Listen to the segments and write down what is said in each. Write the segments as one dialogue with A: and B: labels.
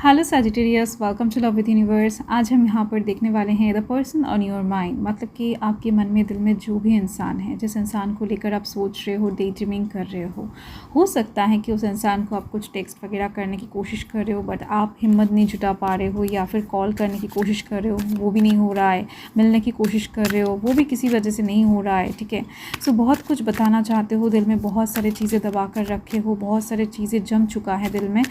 A: Hello Sagittarius, welcome to love with universe. आज हम यहाँ पर देखने वाले हैं the person on your mind, मतलब कि आपके मन में, दिल में जो भी इंसान है, जिस इंसान को लेकर आप सोच रहे हो, डे ड्रीमिंग कर रहे हो सकता है कि उस इंसान को आप कुछ टेक्स्ट वगैरह करने की कोशिश कर रहे हो, बट आप हिम्मत नहीं जुटा पा रहे हो, या फिर कॉल करने की कोशिश कर रहे हो, वो भी नहीं हो रहा है, मिलने की कोशिश कर रहे हो, वो भी किसी वजह से नहीं हो रहा है। ठीक है, सो बहुत कुछ बताना चाहते हो, दिल में बहुत सारी चीज़ें दबा कर रखे हो, बहुत सारी चीज़ें जम चुका है दिल में।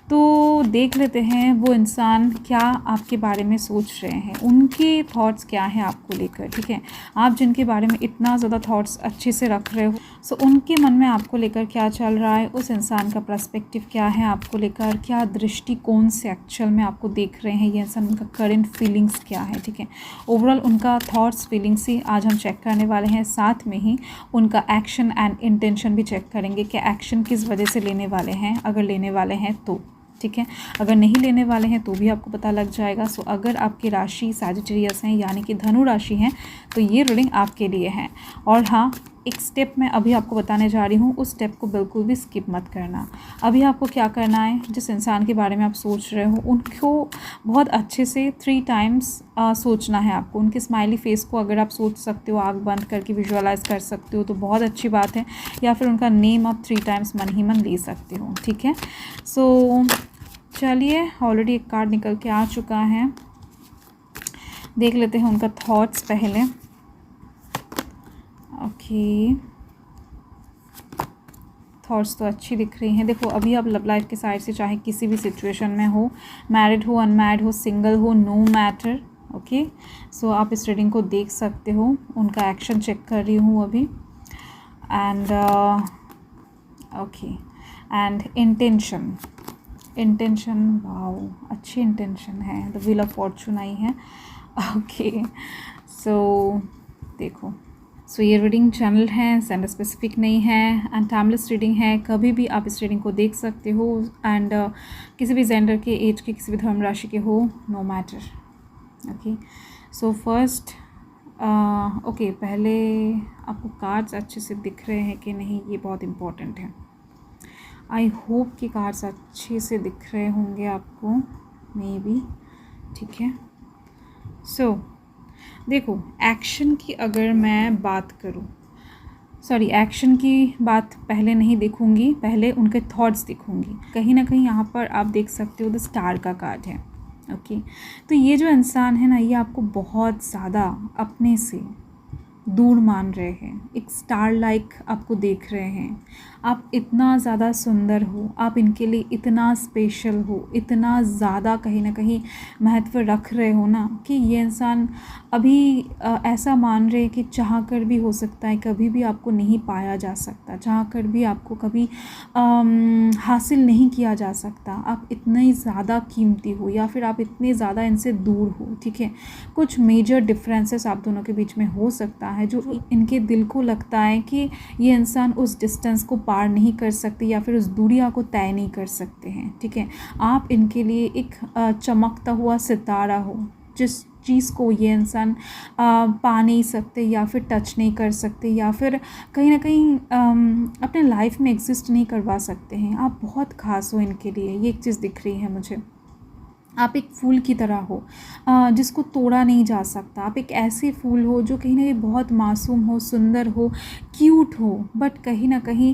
A: तो देख लेते हैं वो इंसान क्या आपके बारे में सोच रहे हैं, उनके थॉट्स क्या हैं आपको लेकर। ठीक है, आप जिनके बारे में इतना ज़्यादा थॉट्स अच्छे से रख रहे हो, सो उनके मन में आपको लेकर क्या चल रहा है, उस इंसान का पर्सपेक्टिव क्या है आपको लेकर, क्या दृष्टिकोण से एक्चुअल में आपको देख रहे हैं ये इंसान, उनका करंट फीलिंग्स क्या है। ठीक है, ओवरऑल उनका थॉट्स फीलिंग्स ही आज हम चेक करने वाले हैं, साथ में ही उनका एक्शन एंड इंटेंशन भी चेक करेंगे कि एक्शन किस वजह से लेने वाले हैं, अगर लेने वाले हैं तो। ठीक है, अगर नहीं लेने वाले हैं तो भी आपको पता लग जाएगा। सो अगर आपकी राशि सैजिटेरियस हैं, यानी कि धनु राशि हैं, तो ये रीडिंग आपके लिए है। और हाँ, एक स्टेप मैं अभी आपको बताने जा रही हूँ, उस स्टेप को बिल्कुल भी स्किप मत करना। अभी आपको क्या करना है, जिस इंसान के बारे में आप सोच रहे हो उनको बहुत अच्छे से 3 टाइम्स सोचना है आपको। उनके स्माइली फेस को अगर आप सोच सकते हो, आँख बंद करके विजुअलाइज कर सकते हो तो बहुत अच्छी बात है, या फिर उनका नेम आप 3 टाइम्स मन ही मन ले सकते हो। ठीक है, सो चलिए, ऑलरेडी एक कार्ड निकल के आ चुका है, देख लेते हैं उनका थॉट्स पहले। ओके, थॉट्स तो अच्छी दिख रही हैं। देखो, अभी आप लव लाइफ के साइड से चाहे किसी भी सिचुएशन में हो, मैरिड हो, अनमैरिड हो, सिंगल हो, नो मैटर। ओके, सो आप इस रीडिंग को देख सकते हो। उनका एक्शन चेक कर रही हूँ अभी, and okay, and intention wow, अच्छी इंटेंशन है। द व्हील ऑफ फॉर्चून आई है। ओके, सो देखो, सो ये रीडिंग चैनल है, सेंडर स्पेसिफिक नहीं है, एंड टाइमलेस रीडिंग है। कभी भी आप इस रीडिंग को देख सकते हो, एंड किसी भी जेंडर के, एज के, किसी भी धर्म राशि के हो, no matter. Okay, so first okay, पहले आपको कार्ड्स अच्छे से दिख रहे हैं कि नहीं, ये बहुत इम्पॉर्टेंट है। आई होप कि कार्ड्स अच्छे से दिख रहे होंगे आपको, मे बी। ठीक है, सो देखो, एक्शन की अगर मैं बात करूं, सॉरी, एक्शन की बात पहले नहीं देखूंगी, पहले उनके थॉट्स देखूंगी। कहीं ना कहीं यहाँ पर आप देख सकते हो द स्टार का कार्ड है। ओके, तो ये जो इंसान है ना, ये आपको बहुत ज़्यादा अपने से दूर मान रहे हैं, एक स्टार लाइक आपको देख रहे हैं। आप इतना ज़्यादा सुंदर हो, आप इनके लिए इतना स्पेशल हो, इतना ज़्यादा कहीं ना कहीं महत्व रख रहे हो ना, कि ये इंसान अभी ऐसा मान रहे हैं कि चाह कर भी हो सकता है कभी भी आपको नहीं पाया जा सकता, चाह कर भी आपको कभी हासिल नहीं किया जा सकता। आप इतने ज़्यादा कीमती हो, या फिर आप इतने ज़्यादा इनसे दूर हो। ठीक है, कुछ मेजर डिफरेंसेस आप दोनों के बीच में हो सकता है, जो इनके दिल को लगता है कि ये इंसान उस डिस्टेंस को पार नहीं कर सकते, या फिर उस दूरिया को तय नहीं कर सकते हैं। ठीक है, आप इनके लिए एक चमकता हुआ सितारा हो, जिस चीज़ को ये इंसान पा नहीं सकते, या फिर टच नहीं कर सकते, या फिर कहीं ना कहीं अपने लाइफ में एग्जिस्ट नहीं करवा सकते हैं। आप बहुत खास हो इनके लिए, ये एक चीज़ दिख रही है मुझे। आप एक फूल की तरह हो, जिसको तोड़ा नहीं जा सकता। आप एक ऐसे फूल हो जो कहीं ना कहीं बहुत मासूम हो, सुंदर हो, क्यूट हो, बट कहीं ना कहीं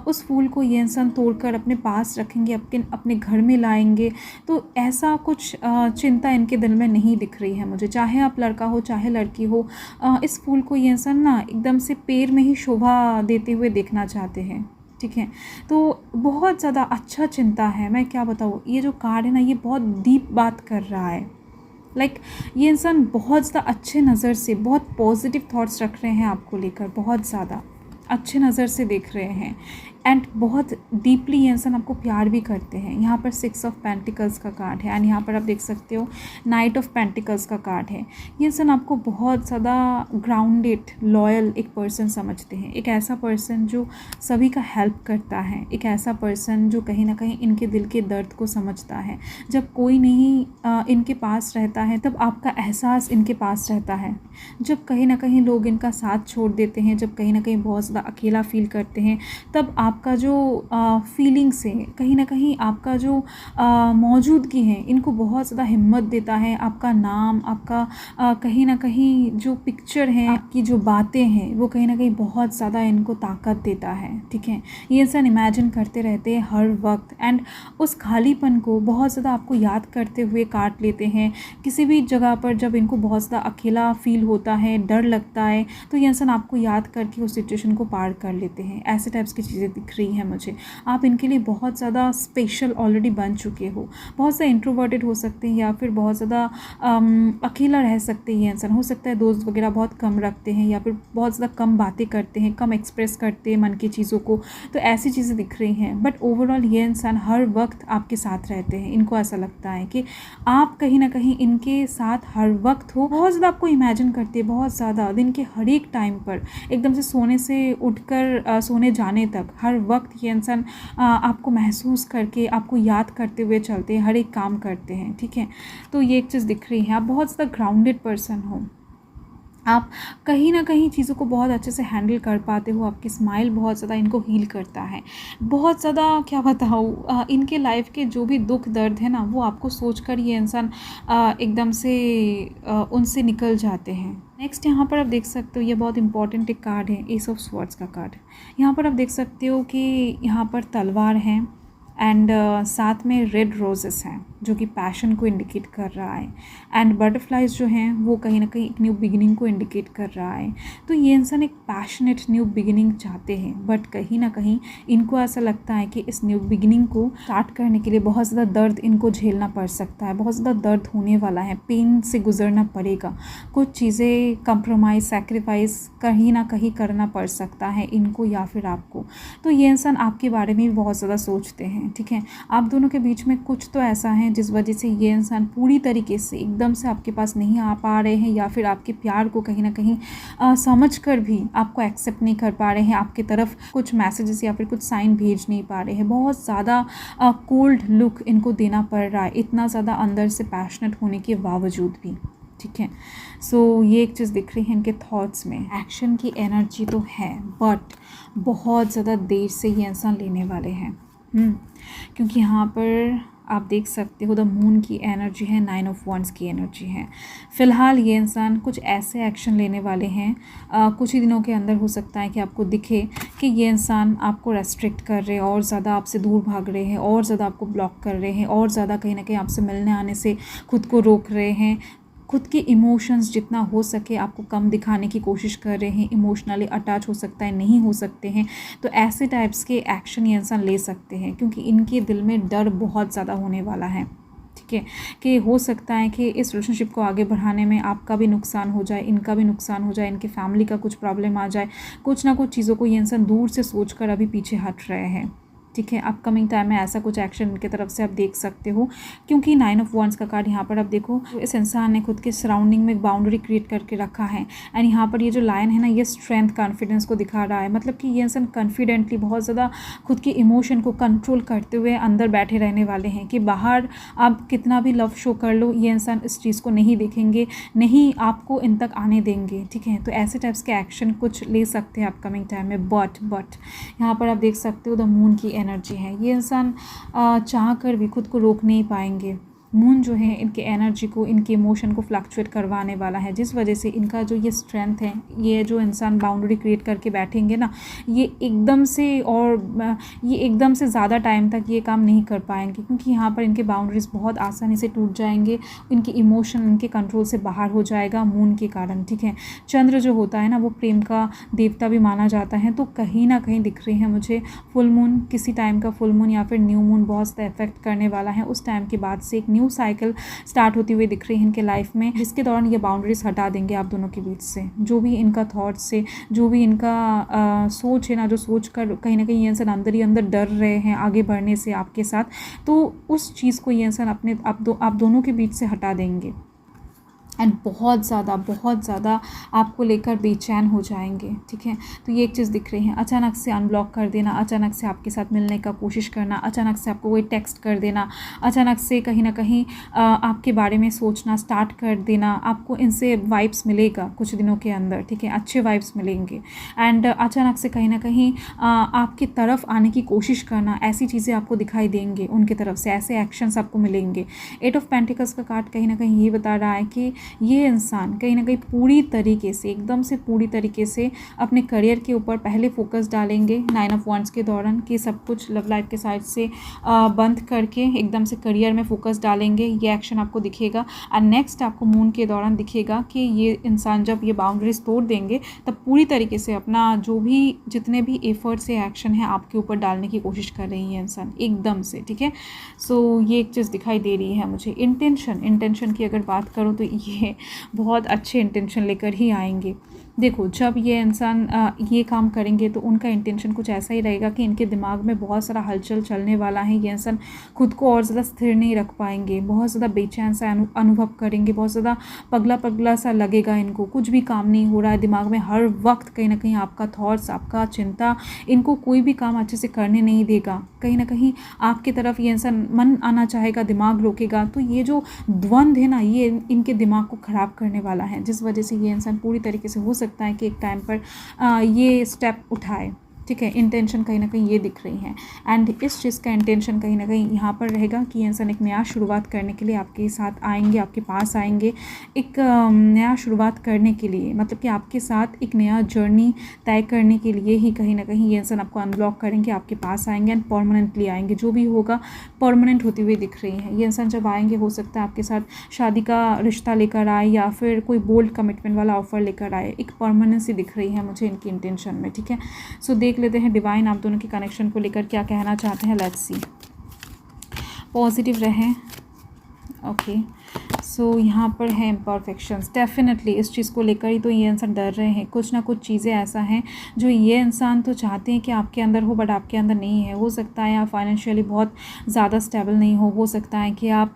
A: उस फूल को ये इंसान तोड़कर अपने पास रखेंगे, अपने घर में लाएंगे। तो ऐसा कुछ चिंता इनके दिल में नहीं दिख रही है मुझे। चाहे आप लड़का हो, चाहे लड़की हो, इस फूल को ये इंसान ना एकदम से पेड़ में ही शोभा देते हुए देखना चाहते हैं। ठीक है, तो बहुत ज़्यादा अच्छा चिंता है। मैं क्या बताऊँ, ये जो कार्ड है ना, ये बहुत डीप बात कर रहा है। लाइक ये इंसान बहुत ज़्यादा अच्छे नज़र से, बहुत पॉजिटिव थॉट्स रख रहे हैं आपको लेकर, बहुत ज़्यादा अच्छे नज़र से देख रहे हैं, एंड बहुत डीपली ये इंसान आपको प्यार भी करते हैं। यहाँ पर 6 ऑफ पेंटिकल्स का कार्ड है, एंड यहाँ पर आप देख सकते हो नाइट ऑफ पेंटिकल्स का कार्ड है। ये इंसान आपको बहुत ज़्यादा ग्राउंडेड, लॉयल एक पर्सन समझते हैं, एक ऐसा पर्सन जो सभी का हेल्प करता है, एक ऐसा पर्सन जो कहीं ना कहीं इनके दिल के दर्द को समझता है। जब कोई नहीं इनके पास रहता है, तब आपका एहसास इनके पास रहता है। जब कहीं ना कहीं लोग इनका साथ छोड़ देते हैं, जब कहीं ना कहीं बहुत ज़्यादा अकेला फील करते हैं, तब आप आपका जो फीलिंग्स है, कहीं ना कहीं आपका जो मौजूदगी है, इनको बहुत ज़्यादा हिम्मत देता है। आपका नाम, आपका कहीं ना कहीं जो पिक्चर है, आपकी जो बातें हैं, वो कहीं ना कहीं बहुत ज़्यादा इनको ताकत देता है। ठीक है, ये इंसान इमेजिन करते रहते हैं हर वक्त, एंड उस खालीपन को बहुत ज़्यादा आपको याद करते हुए काट लेते हैं। किसी भी जगह पर जब इनको बहुत ज़्यादा अकेला फील होता है, डर लगता है, तो ये इंसान आपको याद करके उस सिचुएशन को पार कर लेते हैं। ऐसे टाइप्स की चीज़ें दिख रही हैं मुझे। आप इनके लिए बहुत ज़्यादा स्पेशल ऑलरेडी बन चुके हो। बहुत सा इंट्रोवर्टेड हो सकते हैं, या फिर बहुत ज़्यादा अकेला रह सकते हैं इंसान। हो सकता है दोस्त वगैरह बहुत कम रखते हैं, या फिर बहुत ज़्यादा कम बातें करते हैं, कम एक्सप्रेस करते हैं मन की चीज़ों को। तो ऐसी चीज़ें दिख रही हैं। बट ओवरऑल ये इंसान हर वक्त आपके साथ रहते हैं। इनको ऐसा लगता है कि आप कहीं ना कहीं इनके साथ हर वक्त हो। बहुत ज़्यादा आपको इमेजिन करते हैं, बहुत ज़्यादा दिन के हर एक टाइम पर, एकदम से सोने से उठकर सोने जाने तक हर वक्त ये इंसान आपको महसूस करके, आपको याद करते हुए चलते हैं, हर एक काम करते हैं। ठीक है, तो ये एक चीज़ दिख रही है। आप बहुत ज़्यादा ग्राउंडेड पर्सन हो। आप कहीं ना कहीं चीज़ों को बहुत अच्छे से हैंडल कर पाते हो। आपकी स्माइल बहुत ज़्यादा इनको हील करता है। बहुत ज़्यादा क्या बताऊँ, इनके लाइफ के जो भी दुख दर्द है ना, वो आपको सोचकर ये इंसान एकदम से उनसे निकल जाते हैं। नेक्स्ट यहाँ पर आप देख सकते हो, ये बहुत इंपॉर्टेंट एक कार्ड है, एस ऑफ स्वॉर्ड्स का कार्ड। यहाँ पर आप देख सकते हो कि यहाँ पर तलवार है, एंड साथ में रेड रोजेस हैं, जो कि पैशन को इंडिकेट कर रहा है। एंड बटरफ्लाइज जो हैं, वो कहीं ना कहीं एक न्यू बिगिनिंग को इंडिकेट कर रहा है। तो ये इंसान एक पैशनेट न्यू बिगिनिंग चाहते हैं, बट कहीं ना कहीं इनको ऐसा लगता है कि इस न्यू बिगिनिंग को स्टार्ट करने के लिए बहुत ज़्यादा दर्द इनको झेलना पड़ सकता है। बहुत ज़्यादा दर्द होने वाला है, पेन से गुजरना पड़ेगा, कुछ चीज़ें कंप्रोमाइज़, सैक्रिफाइस कहीं ना कहीं करना पड़ सकता है इनको या फिर आपको। तो ये इंसान आपके बारे में भी बहुत ज़्यादा सोचते हैं। ठीक है, आप दोनों के बीच में कुछ तो ऐसा है जिस वजह से ये इंसान पूरी तरीके से एकदम से आपके पास नहीं आ पा रहे हैं, या फिर आपके प्यार को कहीं ना कहीं समझ कर भी आपको एक्सेप्ट नहीं कर पा रहे हैं। आपकी तरफ कुछ मैसेजेस या फिर कुछ साइन भेज नहीं पा रहे हैं। बहुत ज़्यादा कोल्ड लुक इनको देना पड़ रहा है, इतना ज़्यादा अंदर से पैशनेट होने के बावजूद भी। ठीक है, सो ये एक चीज़ दिख रही है इनके थॉट्स में। एक्शन की एनर्जी तो है, बट बहुत ज़्यादा देर से ये इंसान लेने वाले हैं। क्योंकि यहाँ पर आप देख सकते हो द मून की एनर्जी है, 9 ऑफ वंड्स की एनर्जी है। फ़िलहाल ये इंसान कुछ ऐसे एक्शन लेने वाले हैं, कुछ ही दिनों के अंदर हो सकता है कि आपको दिखे कि ये इंसान आपको रेस्ट्रिक्ट कर रहे हैं, और ज़्यादा आपसे दूर भाग रहे हैं, और ज़्यादा आपको ब्लॉक कर रहे हैं, और ज़्यादा कहीं ना कहीं आपसे मिलने आने से खुद को रोक रहे हैं। खुद के इमोशंस जितना हो सके आपको कम दिखाने की कोशिश कर रहे हैं। इमोशनली अटैच हो सकता है, नहीं हो सकते हैं। तो ऐसे टाइप्स के एक्शन ये इंसान ले सकते हैं, क्योंकि इनके दिल में डर बहुत ज़्यादा होने वाला है। ठीक है, कि हो सकता है कि इस रिलेशनशिप को आगे बढ़ाने में आपका भी नुकसान हो जाए, इनका भी नुकसान हो जाए, इनके फैमिली का कुछ प्रॉब्लम आ जाए। कुछ ना कुछ चीज़ों को ये इंसान दूर से सोचकर अभी पीछे हट रहे हैं। ठीक है, अपकमिंग टाइम में ऐसा कुछ एक्शन इनकी तरफ से आप देख सकते हो, क्योंकि 9 ऑफ वंड्स का कार्ड यहाँ पर आप देखो, इस इंसान ने खुद के सराउंडिंग में एक बाउंड्री क्रिएट करके रखा है। एंड यहाँ पर ये जो लाइन है ना, ये स्ट्रेंथ, कॉन्फिडेंस को दिखा रहा है। मतलब कि ये इंसान कॉन्फिडेंटली बहुत ज़्यादा खुद के इमोशन को कंट्रोल करते हुए अंदर बैठे रहने वाले हैं, कि बाहर आप कितना भी लव शो कर लो, ये इंसान इस चीज़ को नहीं देखेंगे, नहीं आपको इन तक आने देंगे। ठीक है, तो ऐसे टाइप्स के एक्शन कुछ ले सकते हैं अपकमिंग टाइम में। बट यहाँ पर आप देख सकते हो द मून की एनर्जी है। ये इंसान चाह कर भी खुद को रोक नहीं पाएंगे। मून जो है इनके एनर्जी को, इनके इमोशन को फ्लक्चुएट करवाने वाला है, जिस वजह से इनका जो ये स्ट्रेंथ है, ये जो इंसान बाउंड्री क्रिएट करके बैठेंगे ना, ये एकदम से ज़्यादा टाइम तक ये काम नहीं कर पाएंगे, क्योंकि यहाँ पर इनके बाउंड्रीज बहुत आसानी से टूट जाएंगे। इनके इमोशन इनके कंट्रोल से बाहर हो जाएगा मून के कारण। ठीक है, चंद्र जो होता है ना, वो प्रेम का देवता भी माना जाता है। तो कहीं ना कहीं दिख रही है मुझे फुल मून, किसी टाइम का फुल मून या फिर न्यू मून बहुत ज़्यादा इफेक्ट करने वाला है। उस टाइम के बाद से एक न्यू साइकिल स्टार्ट होती हुई दिख रही है इनके लाइफ में, जिसके दौरान ये बाउंड्रीज हटा देंगे आप दोनों के बीच से। जो भी इनका थॉट्स से, जो भी इनका सोच है ना, जो सोच कर कहीं ना कहीं ये इंसान अंदर ही अंदर डर रहे हैं आगे बढ़ने से आपके साथ, तो उस चीज़ को ये इंसान अपने आप दोनों के बीच से हटा देंगे। एंड बहुत ज़्यादा आपको लेकर बेचैन हो जाएंगे, ठीक है। तो ये एक चीज़ दिख रही है। अचानक से अनब्लॉक कर देना, अचानक से आपके साथ मिलने का कोशिश करना, अचानक से आपको कोई टेक्स्ट कर देना, अचानक से कहीं ना कहीं आपके बारे में सोचना स्टार्ट कर देना। आपको इनसे वाइब्स मिलेगा कुछ दिनों के अंदर, ठीक है, अच्छे वाइब्स मिलेंगे। एंड अचानक से कहीं ना कहीं आपकी तरफ आने की कोशिश करना, ऐसी चीज़ें आपको दिखाई देंगे उनकी तरफ से, ऐसे एक्शंस आपको मिलेंगे। 8 ऑफ पेंटिकल्स का कार्ड कहीं ना कहीं ये बता रहा है कि ये इंसान कहीं ना कहीं पूरी तरीके से, एकदम से पूरी तरीके से अपने करियर के ऊपर पहले फोकस डालेंगे 9 ऑफ वांड्स के दौरान, कि सब कुछ लव लाइफ के साइड से बंद करके एकदम से करियर में फोकस डालेंगे। ये एक्शन आपको दिखेगा। और नेक्स्ट आपको मून के दौरान दिखेगा कि ये इंसान जब ये बाउंड्रीज तोड़ देंगे तब पूरी तरीके से अपना जो भी जितने भी एफर्ट से एक्शन है आपके ऊपर डालने की कोशिश कर रही है इंसान एकदम से, ठीक है। सो ये एक चीज़ दिखाई दे रही है मुझे। इंटेंशन की अगर बात करूँ तो ये बहुत अच्छे इंटेंशन लेकर ही आएंगे। देखो, जब ये इंसान ये काम करेंगे तो उनका इंटेंशन कुछ ऐसा ही रहेगा कि इनके दिमाग में बहुत सारा हलचल चलने वाला है। ये इंसान खुद को और ज़्यादा स्थिर नहीं रख पाएंगे, बहुत ज़्यादा बेचैन सा अनुभव करेंगे, बहुत ज़्यादा पगला पगला सा लगेगा इनको, कुछ भी काम नहीं हो रहा है दिमाग में, हर वक्त कहीं ना कहीं आपका थॉट्स, आपका चिंता, इनको कोई भी काम अच्छे से करने नहीं देगा। कहीं ना कहीं आपकी तरफ ये इंसान मन आना चाहेगा, दिमाग रोकेगा। तो ये जो द्वंद्व है ना, ये इनके दिमाग को ख़राब करने वाला है, जिस वजह से ये इंसान पूरी तरीके से हो सकता है कि एक टाइम पर ये स्टेप उठाए, ठीक है। इंटेंशन कहीं ना कहीं ये दिख रही है। एंड इस चीज़ का इंटेंशन कहीं ना कहीं यहाँ पर रहेगा कि ये इंसान एक नया शुरुआत करने के लिए आपके साथ आएंगे, आपके पास आएंगे, एक नया शुरुआत करने के लिए, मतलब कि आपके साथ एक नया जर्नी तय करने के लिए ही कहीं ना कहीं ये इंसान आपको अनब्लॉक करेंगे, आपके पास आएंगे एंड परमानेंटली आएंगे। जो भी होगा परमानेंट होती हुई दिख रही है। ये इंसान जब आएंगे हो सकता है आपके साथ शादी का रिश्ता लेकर आए या फिर कोई बोल्ड कमिटमेंट वाला ऑफर लेकर आए। एक परमानेंसी दिख रही है मुझे इनकी इंटेंशन में, ठीक है। सो देख लेते हैं डिवाइन आप दोनों के कनेक्शन को लेकर क्या कहना चाहते हैं। Let's see. पॉजिटिव रहें, ओके। सो यहाँ पर है इम्परफेक्शंस। डेफिनेटली इस चीज़ को लेकर ही तो ये इंसान डर रहे हैं। कुछ ना कुछ चीज़ें ऐसा हैं जो ये इंसान तो चाहते हैं कि आपके अंदर हो, बट आपके अंदर नहीं है। हो सकता है आप फाइनेंशियली बहुत ज़्यादा स्टेबल नहीं हो सकता है कि आप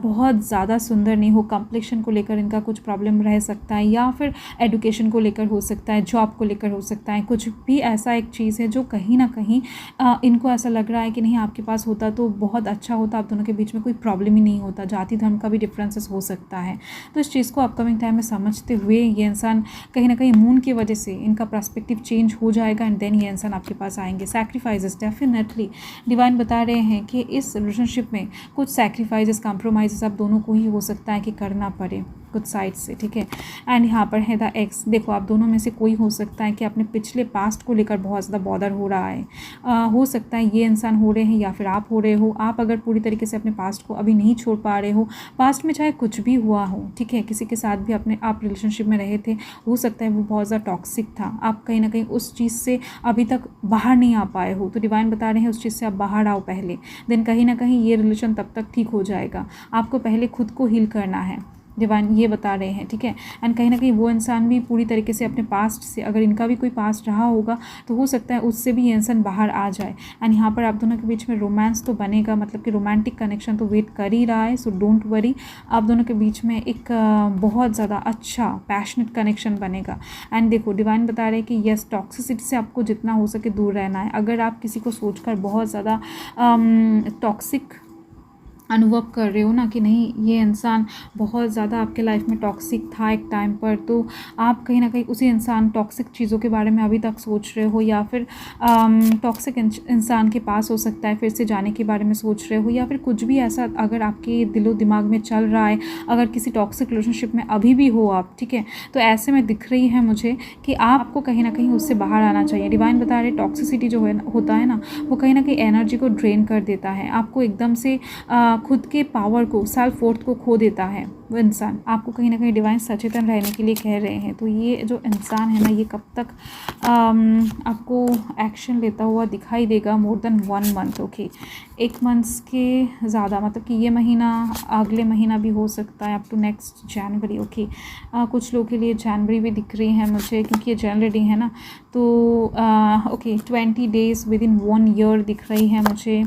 A: बहुत ज़्यादा सुंदर नहीं हो, कम्प्लेक्शन को लेकर इनका कुछ प्रॉब्लम रह सकता है, या फिर एडुकेशन को लेकर हो सकता है, जॉब को लेकर हो सकता है। कुछ भी ऐसा एक चीज़ है जो कहीं ना कहीं इनको ऐसा लग रहा है कि नहीं आपके पास होता तो बहुत अच्छा होता, आप दोनों के बीच में कोई प्रॉब्लम ही नहीं होता, जाति धर्म का भी डिफरेंसेस हो सकता है। तो इस चीज़ को अपकमिंग टाइम में समझते हुए ये इंसान कहीं ना कहीं मून की वजह से इनका पर्सपेक्टिव चेंज हो जाएगा एंड देन ये इंसान आपके पास आएंगे। सैक्रिफाइसेस डेफिनेटली डिवाइन बता रहे हैं कि इस रिलेशनशिप में कुछ सैक्रिफाइसेस, कॉम्प्रोमाइज़ आप दोनों को ही हो सकता है कि करना पड़े कुछ साइड से, ठीक है। एंड यहाँ पर है द एक्स। देखो, आप दोनों में से कोई हो सकता है कि अपने पिछले पास्ट को लेकर बहुत ज़्यादा बॉदर हो रहा है। हो सकता है ये इंसान हो रहे हैं या फिर आप हो रहे हो। आप अगर पूरी तरीके से अपने पास्ट को अभी नहीं छोड़ पा रहे हो, पास्ट में चाहे कुछ भी हुआ हो, ठीक है, किसी के साथ भी आप रिलेशनशिप में रहे थे, हो सकता है वो बहुत ज़्यादा टॉक्सिक था, आप कहीं ना कहीं उस चीज़ से अभी तक बाहर नहीं आ पाए हो। तो डिवाइन बता रहे हैं उस चीज़ से आप बाहर आओ पहले, देन कहीं ना कहीं ये रिलेशन तब तक ठीक हो जाएगा। आपको पहले खुद को हील करना है, डिवाइन ये बता रहे हैं, ठीक है। एंड कहीं ना कहीं वो इंसान भी पूरी तरीके से अपने पास्ट से, अगर इनका भी कोई पास्ट रहा होगा तो हो सकता है उससे भी ये इंसान बाहर आ जाए। एंड यहाँ पर आप दोनों के बीच में रोमांस तो बनेगा, मतलब कि रोमांटिक कनेक्शन तो वेट कर ही रहा है। सो डोंट वरी, आप दोनों के बीच में एक बहुत ज़्यादा अच्छा पैशनेट कनेक्शन बनेगा। एंड देखो, डिवाइन बता रहे हैं कि यस, टॉक्सिसिटी से आपको जितना हो सके दूर रहना है। अगर आप किसी को सोचकर बहुत ज़्यादा टॉक्सिक अनुभव कर रहे हो ना कि नहीं ये इंसान बहुत ज़्यादा आपके लाइफ में टॉक्सिक था एक टाइम पर, तो आप कहीं ना कहीं उसी इंसान टॉक्सिक चीज़ों के बारे में अभी तक सोच रहे हो, या फिर टॉक्सिक इंसान के पास हो सकता है फिर से जाने के बारे में सोच रहे हो, या फिर कुछ भी ऐसा अगर आपके दिलो दिमाग में चल रहा है, अगर किसी टॉक्सिक रिलेशनशिप में अभी भी हो आप, ठीक है, तो ऐसे में दिख रही है मुझे कि आपको कहीं ना कहीं उससे बाहर आना चाहिए। डिवाइन बता रहे टॉक्सिसिटी जो है होता है ना, वो कहीं ना कहीं एनर्जी को ड्रेन कर देता है, आपको एकदम से खुद के पावर को, सेल्फ वर्थ को खो देता है वो इंसान। आपको कहीं ना कहीं डिवाइन सचेतन रहने के लिए कह रहे हैं। तो ये जो इंसान है ना, ये कब तक आपको एक्शन लेता हुआ दिखाई देगा? More than 1 month, okay, 1 months के ज़्यादा, मतलब कि ये महीना, अगले महीना भी हो सकता है, up to next January, okay. कुछ लोगों के लिए जनवरी भी दिख रही है मुझे, क्योंकि ये जनवरी है ना, तो okay 20 days with in 1 year दिख रही है मुझे।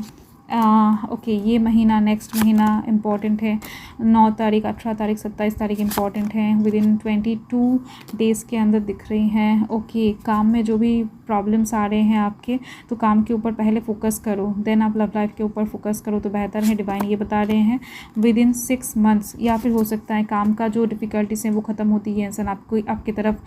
A: ओके, ये महीना, नेक्स्ट महीना इम्पॉर्टेंट है। 9 तारीख, 18 तारीख, 27 तारीख इम्पॉर्टेंट है। विद इन 22 डेज़ के अंदर दिख रही हैं। ओके, काम में जो भी प्रॉब्लम्स आ रहे हैं आपके, तो काम के ऊपर पहले फोकस करो, देन आप लव लाइफ के ऊपर फोकस करो तो बेहतर है। डिवाइन ये बता रहे हैं विद इन 6 मंथ्स, या फिर हो सकता है काम का जो डिफ़िकल्टीज हैं वो ख़त्म होती है, इंसान आपकी तरफ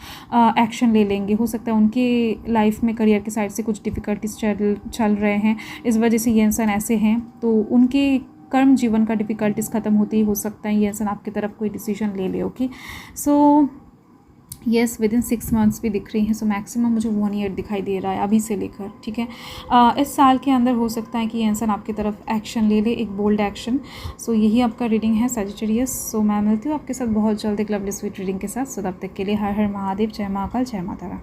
A: एक्शन ले लेंगे। हो सकता है उनके लाइफ में करियर की साइड से कुछ डिफ़िकल्टीज चल रहे हैं, इस वजह से ये इंसान ऐसे हैं, तो उनके कर्म जीवन का डिफ़िकल्टीज ख़त्म होते ही हो सकता है ये इंसान आपकी तरफ कोई डिसीजन ले ले। Okay, so yes, with in 6 months भी दिख रही हैं। सो मैक्सिमम मुझे 1 ईयर दिखाई दे रहा है अभी से लेकर, ठीक है। इस साल के अंदर हो सकता है कि ये इंसान आपकी तरफ एक्शन ले ले, एक बोल्ड एक्शन। सो यही आपका रीडिंग है सजिटेरियस। सो मैं मिलती हूँ आपके साथ बहुत जल्द एक लवली स्वीट रीडिंग के साथ। सो तब तक के लिए हर हर महादेव, जय महाकाल, जय माता रा।